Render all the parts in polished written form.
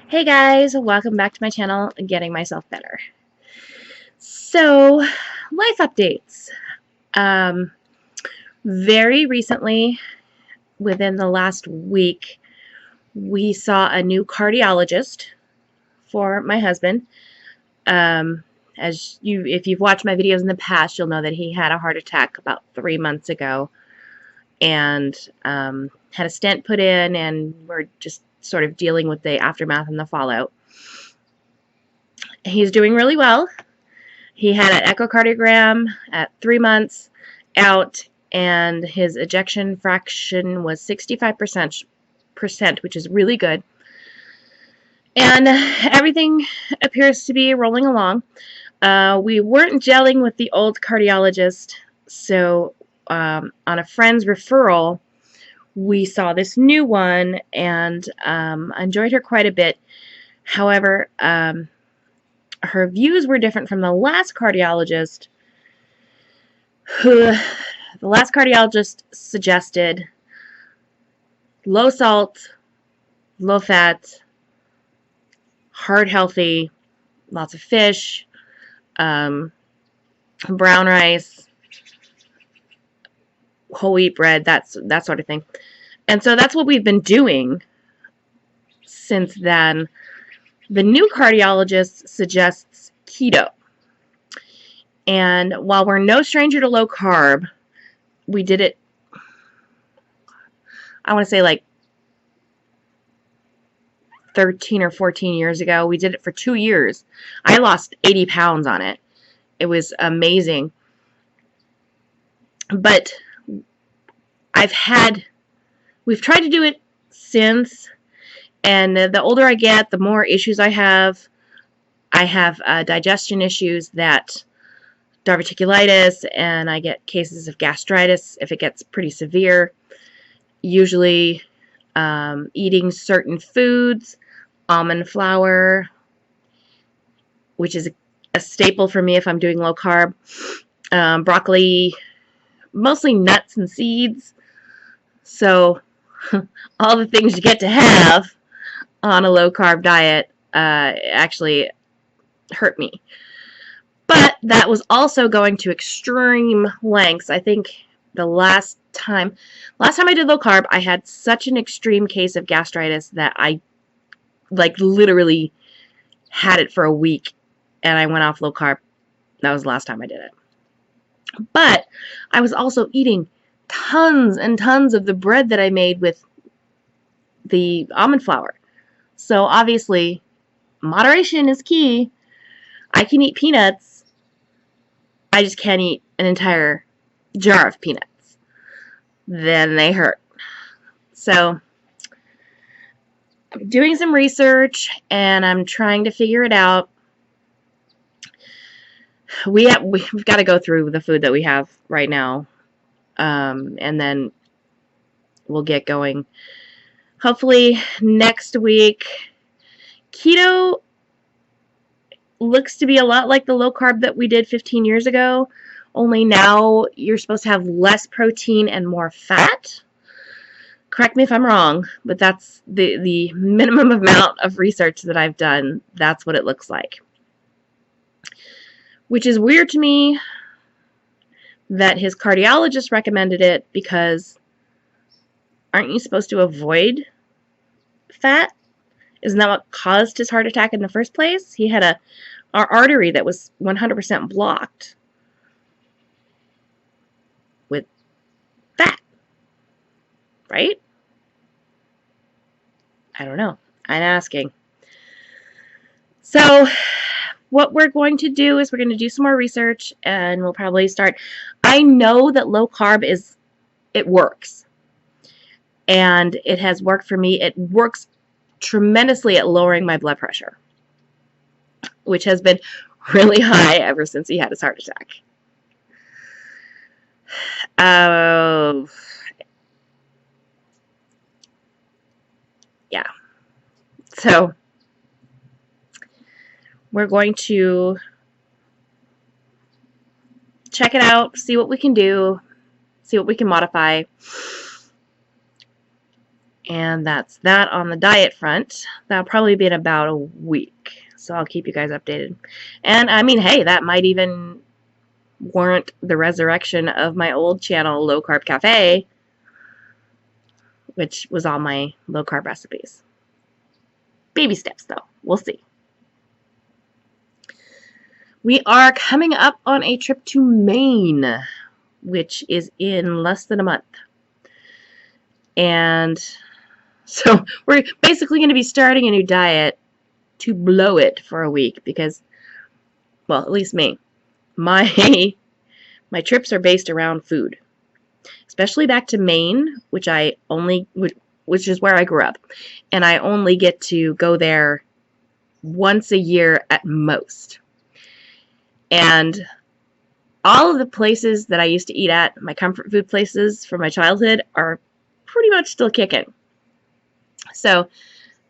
Hey guys, welcome back to my channel, Getting Myself Better. So, life updates. Very recently, within the last week, we saw a new cardiologist for my husband. If you've watched my videos in the past, you'll know that he had a heart attack about 3 months ago and had a stent put in, and we're just sort of dealing with the aftermath and the fallout. He's doing really well. He had an echocardiogram at 3 months out, and his ejection fraction was 65%, which is really good. And everything appears to be rolling along. We weren't gelling with the old cardiologist, so on a friend's referral, we saw this new one, and I enjoyed her quite a bit. However, her views were different from the last cardiologist, who the last cardiologist suggested low salt, low fat, heart healthy, lots of fish, brown rice, whole wheat bread, that sort of thing. And so that's what we've been doing since then. The new cardiologist suggests keto. And while we're no stranger to low carb, we did it, I want to say like 13 or 14 years ago. We did it for 2 years. I lost 80 pounds on it. It was amazing. But we've tried to do it since, and the older I get, the more issues I have. I have digestion issues, that diverticulitis, and I get cases of gastritis if it gets pretty severe. Usually eating certain foods, almond flour, which is a staple for me if I'm doing low carb, broccoli, mostly nuts and seeds. So all the things you get to have on a low carb diet actually hurt me. But that was also going to extreme lengths. I think the last time I did low carb, I had such an extreme case of gastritis that I literally had it for a week, and I went off low carb. That was the last time I did it. But I was also eating tons and tons of the bread that I made with the almond flour. So obviously, moderation is key. I can eat peanuts. I just can't eat an entire jar of peanuts. Then they hurt. So I'm doing some research, and I'm trying to figure it out. We've got to go through the food that we have right now, and then we'll get going. Hopefully next week. Keto looks to be a lot like the low carb that we did 15 years ago, only now you're supposed to have less protein and more fat. Correct me if I'm wrong, but that's the minimum amount of research that I've done. That's what it looks like. Which is weird to me that his cardiologist recommended it, because aren't you supposed to avoid fat? Isn't that what caused his heart attack in the first place? He had an artery that was 100% blocked with fat, right? I don't know. I'm asking. So what we're going to do is we're going to do some more research, and we'll probably start. I know that low carb it works, and it has worked for me. It works tremendously at lowering my blood pressure. which has been really high ever since he had his heart attack. Yeah. So we're going to check it out, see what we can do, see what we can modify. And that's that on the diet front. That'll probably be in about a week. So I'll keep you guys updated. And I mean, hey, that might even warrant the resurrection of my old channel, Low Carb Cafe, which was all my low carb recipes. Baby steps, though. We'll see. We are coming up on a trip to Maine, which is in less than a month. And so we're basically going to be starting a new diet to blow it for a week because, well, at least me. My trips are based around food, especially back to Maine, which is where I grew up, and I only get to go there once a year at most. And all of the places that I used to eat at, my comfort food places from my childhood, are pretty much still kicking. So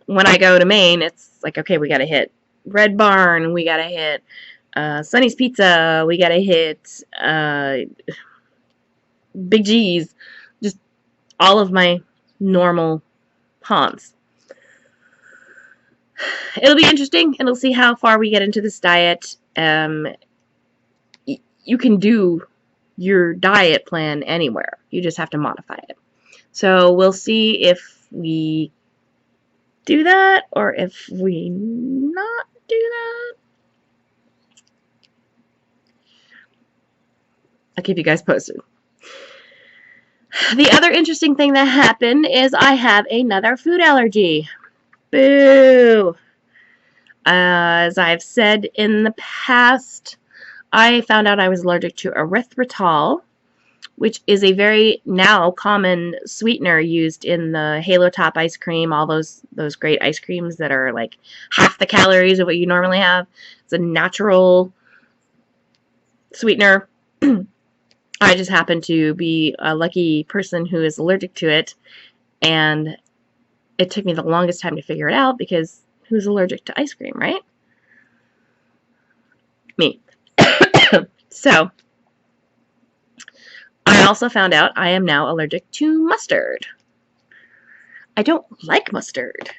when I go to Maine, it's like, okay, we got to hit Red Barn, we got to hit Sonny's Pizza, we got to hit Big G's, just all of my normal haunts. It'll be interesting, and we'll see how far we get into this diet. You can do your diet plan anywhere. You just have to modify it. So we'll see if we do that or if we not do that. I'll keep you guys posted. The other interesting thing that happened is I have another food allergy. Boo! As I've said in the past, I found out I was allergic to erythritol, which is a very now common sweetener used in the Halo Top ice cream, all those great ice creams that are like half the calories of what you normally have. It's a natural sweetener. I just happen to be a lucky person who is allergic to it, and it took me the longest time to figure it out because who's allergic to ice cream, right? Me. So, I also found out I am now allergic to mustard. I don't like mustard,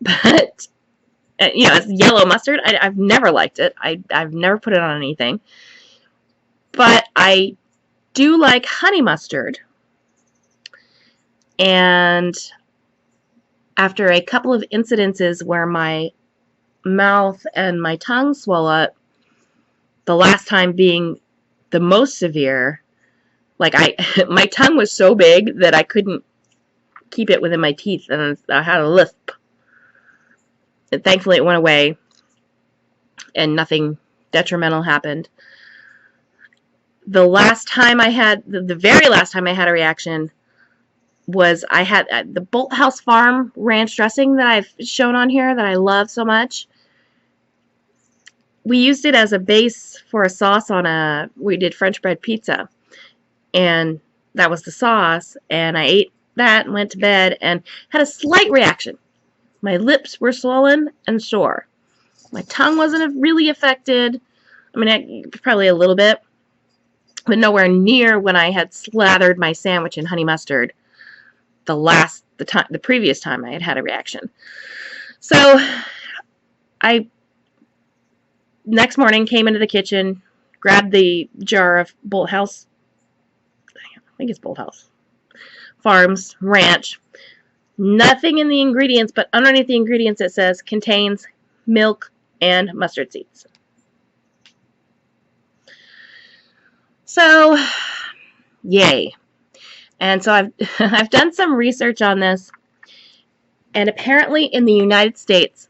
but, you know, it's yellow mustard. I've never liked it. I've never put it on anything. But I do like honey mustard. And after a couple of incidences where my mouth and my tongue swell up, the last time being the most severe, like my tongue was so big that I couldn't keep it within my teeth, and I had a lisp. And thankfully it went away, and nothing detrimental happened. The last time I had, the very last time I had a reaction was I had the Bolthouse Farm ranch dressing that I've shown on here that I love so much. We used it as a base for a sauce on we did French bread pizza. And that was the sauce. And I ate that and went to bed and had a slight reaction. My lips were swollen and sore. My tongue wasn't really affected. I mean, probably a little bit. But nowhere near when I had slathered my sandwich in honey mustard the previous time I had had a reaction. So I next morning came into the kitchen, grabbed the jar of Bolthouse, I think it's Bolthouse Farms Ranch. Nothing in the ingredients, but underneath the ingredients it says contains milk and mustard seeds. So, yay. And so I've done some research on this, and apparently in the United States,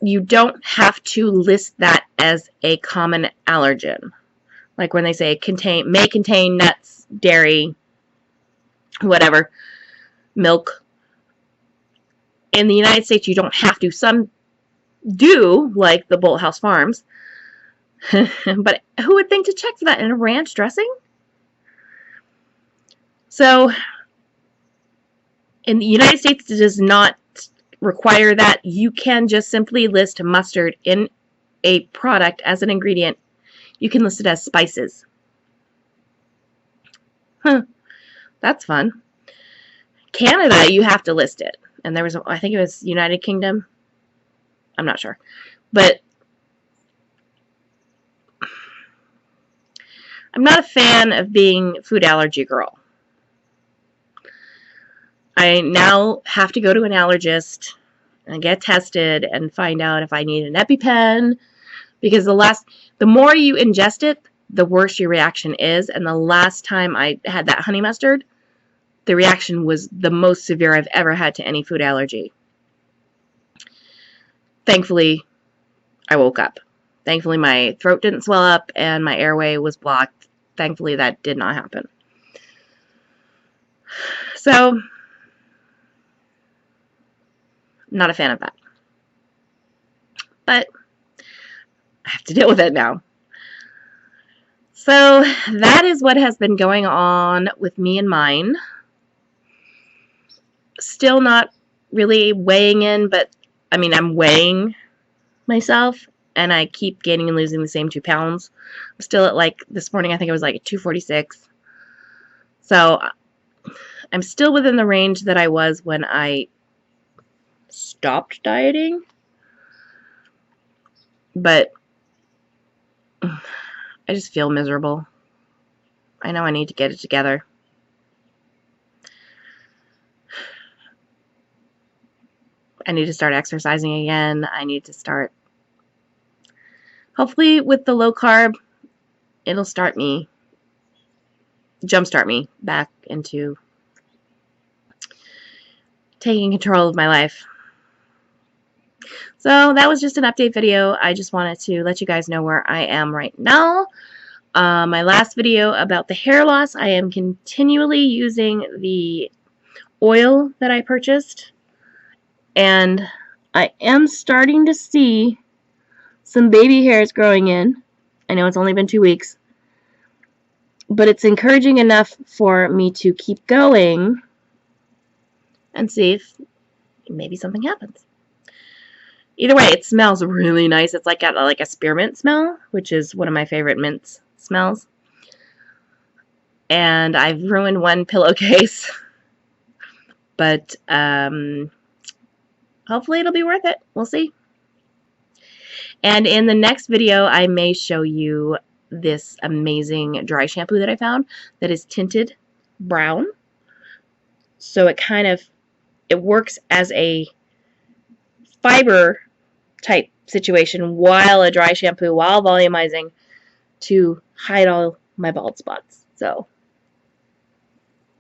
you don't have to list that as a common allergen. Like when they say may contain nuts, dairy, whatever, milk. In the United States, you don't have to. Some do like the Bolt House Farms. But who would think to check for that in a ranch dressing? So in the United States, it does not require that. You can just simply list mustard in a product as an ingredient. You can list it as spices. That's fun. Canada, you have to list it. And there was, I think it was United Kingdom. I'm not sure. But I'm not a fan of being food allergy girl. I now have to go to an allergist and get tested and find out if I need an EpiPen, because the more you ingest it, the worse your reaction is. And the last time I had that honey mustard, the reaction was the most severe I've ever had to any food allergy. Thankfully, I woke up. Thankfully, my throat didn't swell up and my airway was blocked. Thankfully, that did not happen. So, not a fan of that. But I have to deal with it now. So, that is what has been going on with me and mine. Still not really weighing in, but I mean, I'm weighing myself, and I keep gaining and losing the same 2 pounds. I'm still at, like, this morning, I think it was like 246. So, I'm still within the range that I was when I stopped dieting. But I just feel miserable. I know I need to get it together. I need to start exercising again. I need to start, hopefully with the low carb, it'll jumpstart me back into taking control of my life. So that was just an update video. I just wanted to let you guys know where I am right now. My last video about the hair loss, I am continually using the oil that I purchased. And I am starting to see some baby hairs growing in. I know it's only been 2 weeks. But it's encouraging enough for me to keep going and see if maybe something happens. Either way, it smells really nice. It's like a spearmint smell, which is one of my favorite mint smells. And I've ruined one pillowcase. But hopefully it'll be worth it. We'll see. And in the next video, I may show you this amazing dry shampoo that I found that is tinted brown. So it works as a fiber type situation while a dry shampoo, while volumizing, to hide all my bald spots. So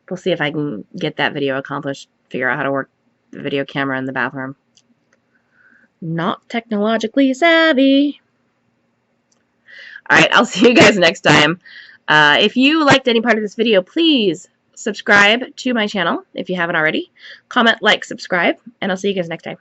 we'll see if I can get that video accomplished, figure out how to work the video camera in the bathroom. Not technologically savvy. Alright, I'll see you guys next time. If you liked any part of this video, please subscribe to my channel if you haven't already. Comment, like, subscribe, and I'll see you guys next time.